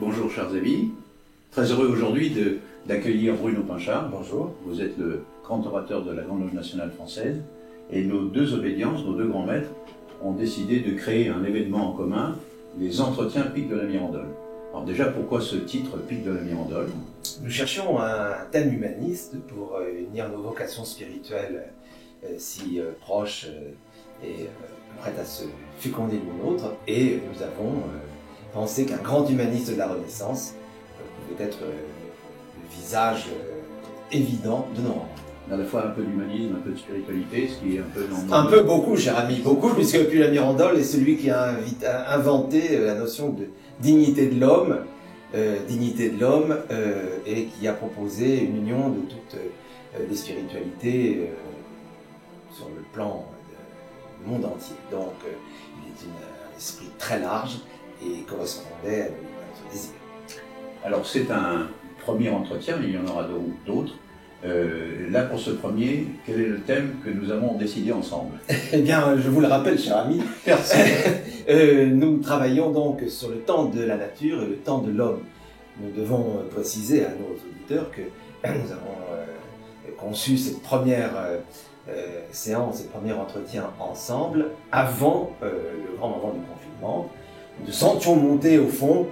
Bonjour chers amis, très heureux aujourd'hui d'accueillir Bruno Pinchard. Bonjour. Vous êtes le grand orateur de la Grande Loge nationale française et nos deux obédiences, nos deux grands maîtres, ont décidé de créer un événement en commun, les entretiens Pic de la Mirandole. Alors déjà, pourquoi ce titre Pic de la Mirandole? Nous cherchions un thème humaniste pour unir nos vocations spirituelles si proches et prêtes à se féconder l'une l'autre, et nous avons pensé qu'un grand humaniste de la Renaissance pouvait être le visage évident de nos rencontres. À la fois un peu d'humanisme, un peu de spiritualité, ce qui est un peu... Un peu beaucoup, cher ami, beaucoup, puisque Pic de la Mirandole est celui qui a inventé la notion de dignité de l'homme, et qui a proposé une union de toutes les spiritualités sur le plan du monde entier. Donc il est un esprit très large et correspondait à notre désir. Alors c'est un premier entretien, mais il y en aura donc d'autres. Là pour ce premier, quel est le thème que nous avons décidé ensemble? Eh bien, je vous le rappelle, cher ami, nous travaillons donc sur le temps de la nature et le temps de l'homme. Nous devons préciser à nos auditeurs que nous avons conçu cette première séance, ce premier entretien ensemble avant le grand moment du confinement. Nous sentions monter au fond,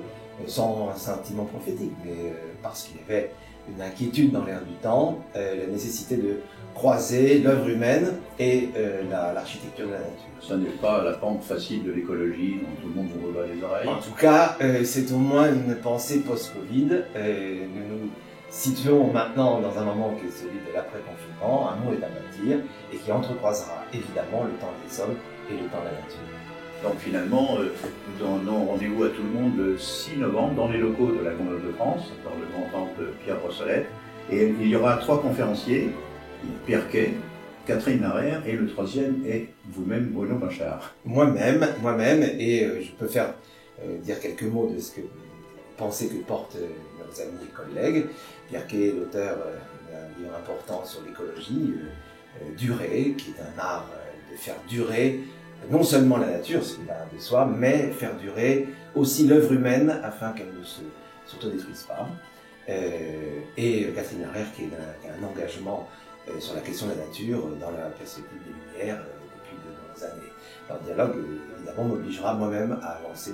sans un sentiment prophétique, mais parce qu'il y avait une inquiétude dans l'air du temps, la nécessité de croiser l'œuvre humaine et l'architecture de la nature. Ce n'est pas la pente facile de l'écologie dont tout le monde vous rebat les oreilles. En tout cas, c'est au moins une pensée post-Covid. Nous nous situons maintenant dans un moment qui est celui de l'après-confinement. Un mot est à bâtir et qui entrecroisera évidemment le temps des hommes et le temps de la nature. Donc finalement, nous donnons rendez-vous à tout le monde le 6 novembre dans les locaux de la Grande Loge de France, dans le grand temple Pierre Brossolette. Et il y aura 3 conférenciers, Pierre Quay, Catherine Larère, et le troisième est vous-même, Bruno Pinchard. Moi-même, et je peux dire quelques mots de ce que pensée que portent nos amis et collègues. Pierre Quay est l'auteur d'un livre important sur l'écologie, Durer, qui est un art de faire durer non seulement la nature, ce qui va de soi, mais faire durer aussi l'œuvre humaine afin qu'elle ne s'autodétruise pas. Et Catherine Larère qui a un engagement sur la question de la nature dans la perspective des Lumières depuis de nombreuses années. Leur dialogue, évidemment, m'obligera moi-même à avancer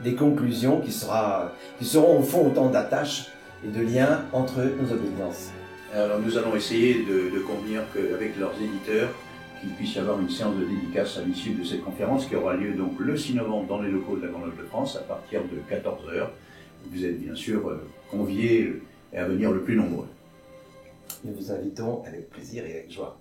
des conclusions qui seront au fond autant d'attaches et de liens entre nos obédiences. Alors nous allons essayer de convenir qu'avec leurs éditeurs, qu'il puisse y avoir une séance de dédicace à l'issue de cette conférence qui aura lieu donc le 6 novembre dans les locaux de la Grande Loge de France à partir de 14h. Vous êtes bien sûr conviés à venir le plus nombreux. Nous vous invitons avec plaisir et avec joie.